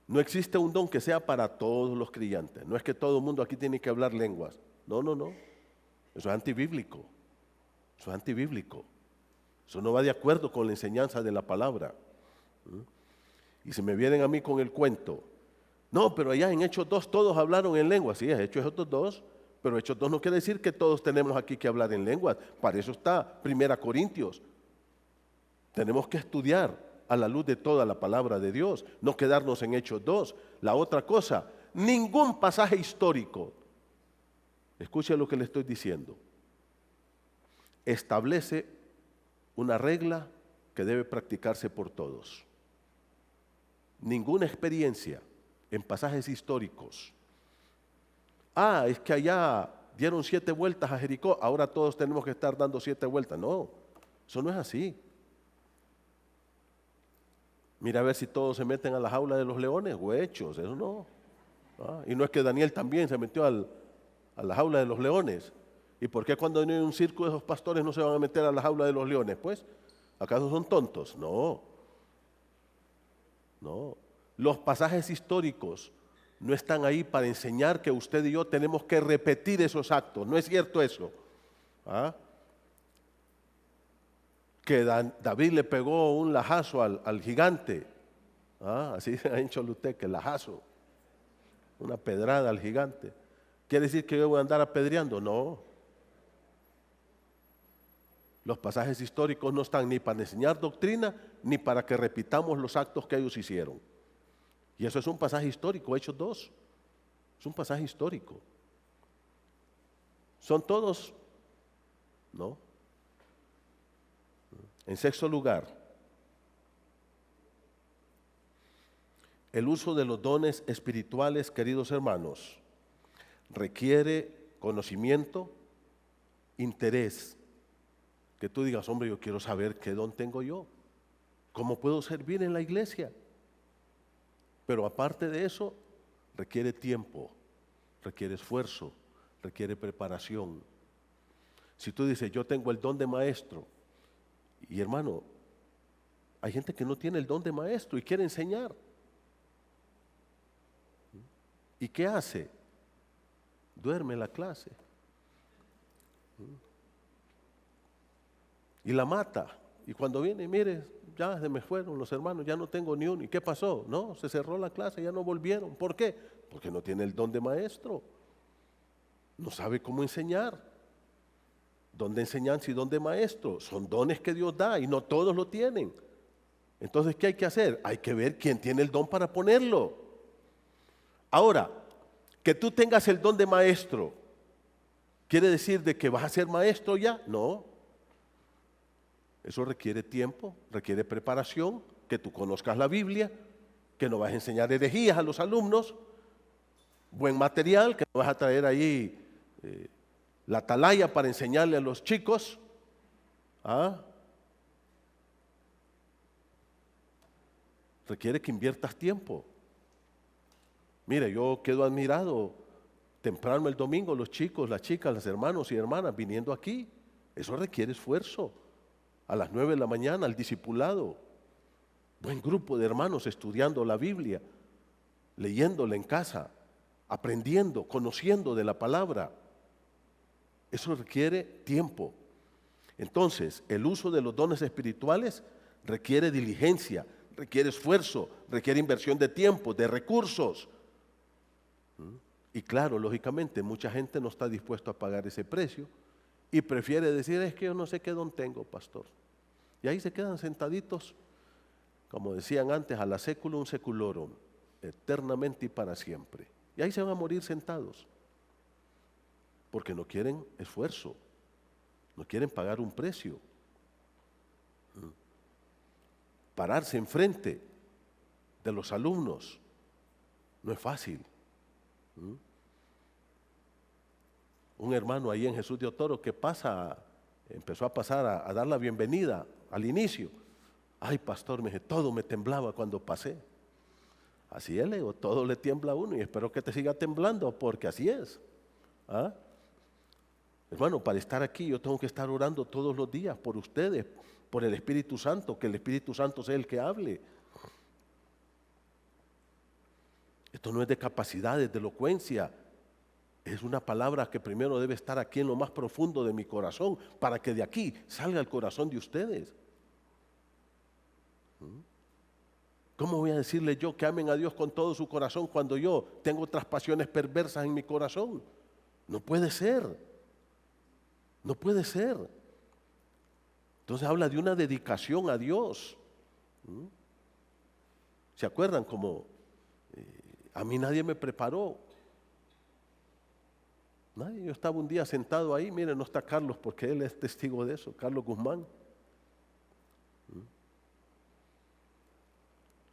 No existe un don que sea para todos los creyentes. No es que todo el mundo aquí tiene que hablar lenguas. No, no, no. Eso es antibíblico. Eso es antibíblico. Eso no va de acuerdo con la enseñanza de la palabra. Y si me vienen a mí con el cuento, no, pero allá en Hechos 2 todos hablaron en lengua. Sí, Hechos 2, pero Hechos 2 no quiere decir que todos tenemos aquí que hablar en lenguas. Para eso está 1 Corintios. Tenemos que estudiar a la luz de toda la palabra de Dios, no quedarnos en Hechos 2. La otra cosa, ningún pasaje histórico, escuche lo que le estoy diciendo, establece una regla que debe practicarse por todos. Ninguna experiencia en pasajes históricos. Es que allá dieron 7 vueltas a Jericó, ahora todos tenemos que estar dando 7 vueltas. No, eso no es así. Mira a ver si todos se meten a la jaula de los leones o hechos, eso no. Y no es que Daniel también se metió a la jaula de los leones. ¿Y por qué cuando hay un circo esos pastores no se van a meter a la jaula de los leones? Pues, ¿acaso son tontos? No. No. Los pasajes históricos no están ahí para enseñar que usted y yo tenemos que repetir esos actos. No es cierto eso. Que David le pegó un lajazo al gigante. Así ha dicho usted, que lajazo. Una pedrada al gigante. ¿Quiere decir que yo voy a andar apedreando? No. Los pasajes históricos no están ni para enseñar doctrina, ni para que repitamos los actos que ellos hicieron. Y eso es un pasaje histórico, Hechos 2. Es un pasaje histórico. ¿Son todos? No. En sexto lugar, el uso de los dones espirituales, queridos hermanos, requiere conocimiento, interés. Que tú digas, hombre, yo quiero saber qué don tengo yo, cómo puedo servir en la iglesia. Pero aparte de eso, requiere tiempo, requiere esfuerzo, requiere preparación. Si tú dices, yo tengo el don de maestro, y hermano, hay gente que no tiene el don de maestro y quiere enseñar. ¿Y qué hace? Duerme en la clase. Y la mata. Y cuando viene, mire, ya se me fueron los hermanos, ya no tengo ni uno. ¿Y qué pasó? No, se cerró la clase, ya no volvieron. ¿Por qué? Porque no tiene el don de maestro. No sabe cómo enseñar. Don de enseñanza y don de maestro son dones que Dios da y no todos lo tienen. Entonces, ¿qué hay que hacer? Hay que ver quién tiene el don para ponerlo. Ahora, que tú tengas el don de maestro, ¿quiere decir de que vas a ser maestro ya? No. Eso requiere tiempo, requiere preparación, que tú conozcas la Biblia, que no vas a enseñar herejías a los alumnos, buen material, que no vas a traer ahí la atalaya para enseñarle a los chicos. Requiere que inviertas tiempo. Mire, yo quedo admirado temprano el domingo, los chicos, las chicas, los hermanos y hermanas viniendo aquí. Eso requiere esfuerzo. A las 9 de la mañana, el discipulado. Buen grupo de hermanos estudiando la Biblia, leyéndola en casa, aprendiendo, conociendo de la palabra. Eso requiere tiempo. Entonces, el uso de los dones espirituales requiere diligencia, requiere esfuerzo, requiere inversión de tiempo, de recursos. Y claro, lógicamente, mucha gente no está dispuesta a pagar ese precio y prefiere decir, es que yo no sé qué don tengo, pastor. Y ahí se quedan sentaditos, como decían antes, a la seculum seculorum, eternamente y para siempre. Y ahí se van a morir sentados, porque no quieren esfuerzo, no quieren pagar un precio. Pararse enfrente de los alumnos no es fácil. Un hermano ahí en Jesús de Otoro que empezó a pasar a dar la bienvenida al inicio. Ay, pastor, todo me temblaba cuando pasé. Así es, le digo, todo le tiembla a uno y espero que te siga temblando porque así es. Hermano, para estar aquí yo tengo que estar orando todos los días por ustedes, por el Espíritu Santo, que el Espíritu Santo sea el que hable. Esto no es de capacidades, de elocuencia. Es una palabra que primero debe estar aquí en lo más profundo de mi corazón, para que de aquí salga el corazón de ustedes. ¿Cómo voy a decirle yo que amen a Dios con todo su corazón cuando yo tengo otras pasiones perversas en mi corazón? No puede ser. No puede ser. Entonces habla de una dedicación a Dios. ¿Se acuerdan cómo a mí nadie me preparó? Nadie. Yo estaba un día sentado ahí, miren, no está Carlos porque él es testigo de eso, Carlos Guzmán.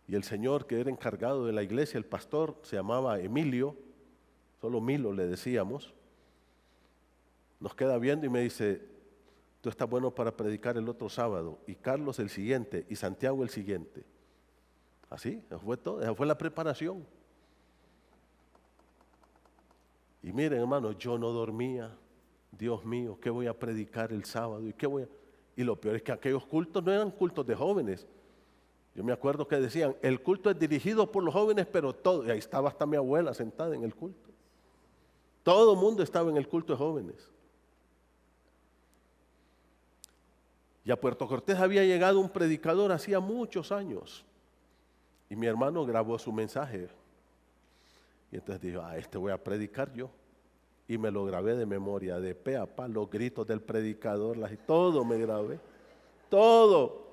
Y el señor que era encargado de la iglesia, el pastor, se llamaba Emilio, solo Milo le decíamos. Nos queda viendo y me dice, tú estás bueno para predicar el otro sábado, y Carlos el siguiente, y Santiago el siguiente. Así, eso fue todo, esa fue la preparación. Y miren, hermano, yo no dormía. Dios mío, ¿qué voy a predicar el sábado? Y lo peor es que aquellos cultos no eran cultos de jóvenes. Yo me acuerdo que decían, el culto es dirigido por los jóvenes, pero todo, y ahí estaba hasta mi abuela sentada en el culto. Todo el mundo estaba en el culto de jóvenes. Y a Puerto Cortés había llegado un predicador hacía muchos años. Y mi hermano grabó su mensaje. Y entonces dijo, este voy a predicar yo. Y me lo grabé de memoria, de pe a pa, los gritos del predicador, todo me grabé. Todo.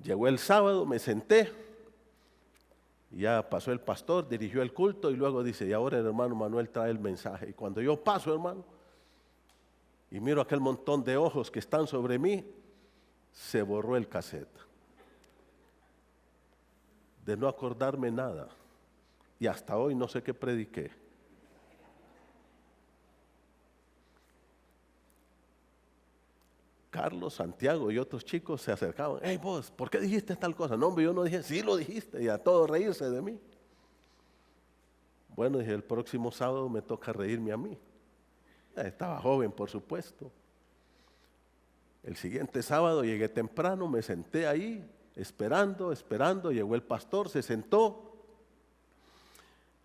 Llegó el sábado, me senté. Ya pasó el pastor, dirigió el culto y luego dice, y ahora el hermano Manuel trae el mensaje. Y cuando yo paso, hermano, y miro aquel montón de ojos que están sobre mí, se borró el cassette. De no acordarme nada. y hasta hoy no sé qué prediqué. Carlos, Santiago y otros chicos se acercaban. Hey vos, ¿por qué dijiste tal cosa? No, hombre, yo no dije, sí lo dijiste, y a todos reírse de mí. Bueno, dije, el próximo sábado me toca reírme a mí. Estaba joven, por supuesto. El siguiente sábado llegué temprano, me senté ahí, esperando, llegó el pastor, se sentó,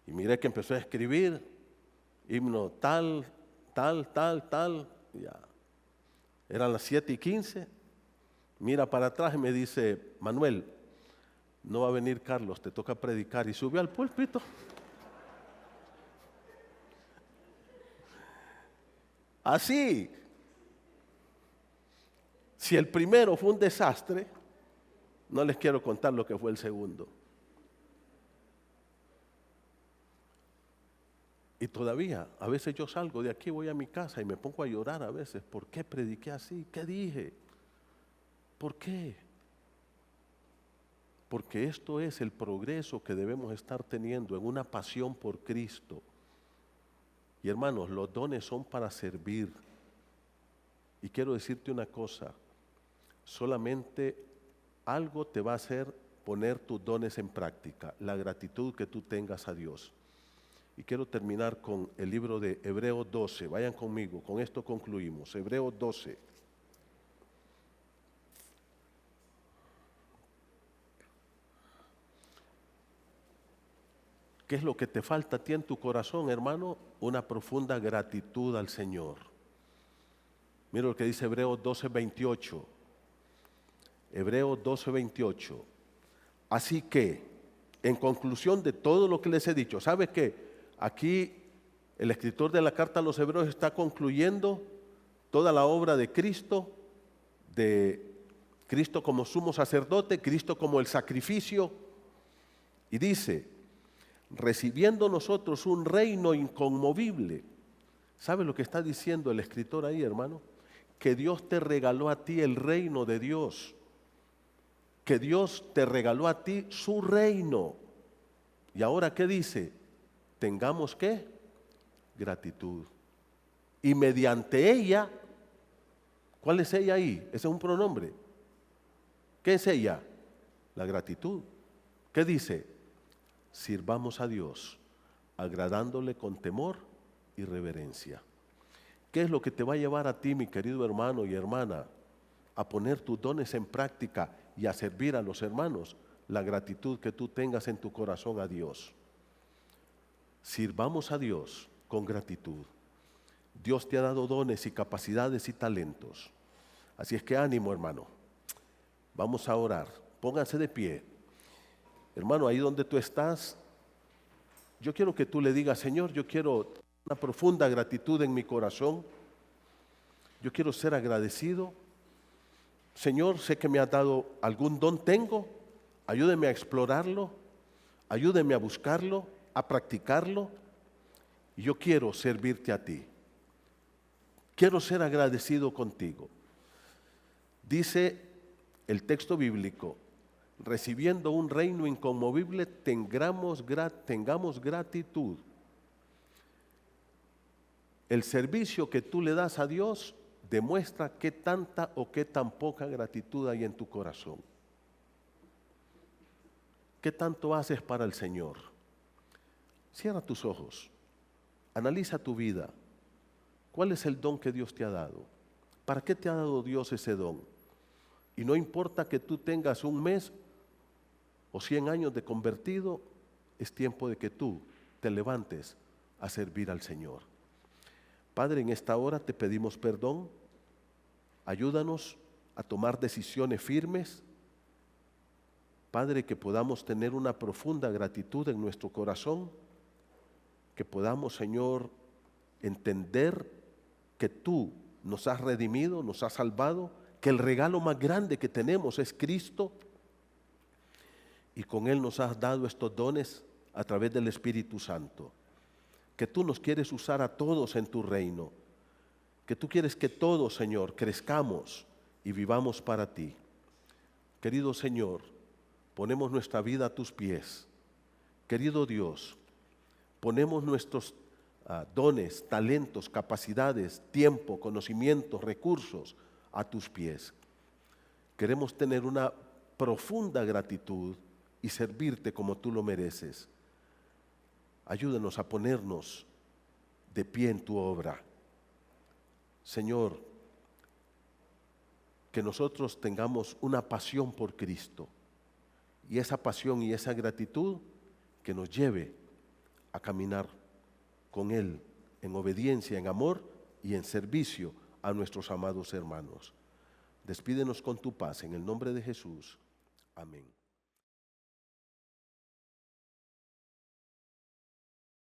y miré que empezó a escribir, himno tal, ya. Eran las 7:15, mira para atrás y me dice, Manuel, no va a venir Carlos, te toca predicar, y subió al púlpito. Así, si el primero fue un desastre, no les quiero contar lo que fue el segundo. Y todavía, a veces yo salgo de aquí, voy a mi casa y me pongo a llorar a veces. ¿Por qué prediqué así? ¿Qué dije? ¿Por qué? Porque esto es el progreso que debemos estar teniendo en una pasión por Cristo. Y hermanos, los dones son para servir. Y quiero decirte una cosa, solamente algo te va a hacer poner tus dones en práctica, la gratitud que tú tengas a Dios. Y quiero terminar con el libro de Hebreos 12. Vayan conmigo, con esto concluimos. Hebreos 12. ¿Qué es lo que te falta a ti en tu corazón, hermano? Una profunda gratitud al Señor. Mira lo que dice Hebreos 12:28. Hebreos 12:28. Así que, en conclusión de todo lo que les he dicho, ¿sabes qué? Aquí el escritor de la carta a los Hebreos está concluyendo toda la obra de Cristo como sumo sacerdote, Cristo como el sacrificio, y dice, recibiendo nosotros un reino inconmovible. ¿Sabe lo que está diciendo el escritor ahí, hermano? Que Dios te regaló a ti el reino de Dios, que Dios te regaló a ti su reino. Y ahora, ¿qué dice? Tengamos ¿qué? Gratitud. Y mediante ella, ¿cuál es ella ahí? Ese es un pronombre. ¿Qué es ella? La gratitud. ¿Qué dice? Sirvamos a Dios, agradándole con temor y reverencia. ¿Qué es lo que te va a llevar a ti, mi querido hermano y hermana, a poner tus dones en práctica y a servir a los hermanos? La gratitud que tú tengas en tu corazón a Dios. Sirvamos a Dios con gratitud. Dios te ha dado dones y capacidades y talentos. Así es que ánimo, hermano. Vamos a orar. Pónganse de pie. Hermano, ahí donde tú estás, yo quiero que tú le digas, Señor, yo quiero una profunda gratitud en mi corazón. Yo quiero ser agradecido. Señor, sé que me has dado algún don, tengo. Ayúdeme a explorarlo. Ayúdeme a buscarlo, a practicarlo. Y yo quiero servirte a ti. Quiero ser agradecido contigo. Dice el texto bíblico, recibiendo un reino inconmovible, tengamos gratitud. El servicio que tú le das a Dios demuestra qué tanta o qué tan poca gratitud hay en tu corazón. ¿Qué tanto haces para el Señor? Cierra tus ojos. Analiza tu vida. ¿Cuál es el don que Dios te ha dado? ¿Para qué te ha dado Dios ese don? Y no importa que tú tengas un mes o 100 años de convertido, es tiempo de que tú te levantes a servir al Señor. Padre, en esta hora te pedimos perdón. Ayúdanos a tomar decisiones firmes. Padre, que podamos tener una profunda gratitud en nuestro corazón. Que podamos, Señor, entender que tú nos has redimido, nos has salvado, que el regalo más grande que tenemos es Cristo y con Él nos has dado estos dones a través del Espíritu Santo. Que tú nos quieres usar a todos en tu reino, que tú quieres que todos, Señor, crezcamos y vivamos para ti. Querido Señor, ponemos nuestra vida a tus pies. Querido Dios, Ponemos nuestros dones, talentos, capacidades, tiempo, conocimientos, recursos a tus pies. Queremos tener una profunda gratitud y servirte como tú lo mereces. Ayúdanos a ponernos de pie en tu obra. Señor, que nosotros tengamos una pasión por Cristo, y esa pasión y esa gratitud que nos lleve a caminar con Él en obediencia, en amor y en servicio a nuestros amados hermanos. Despídenos con tu paz en el nombre de Jesús. Amén.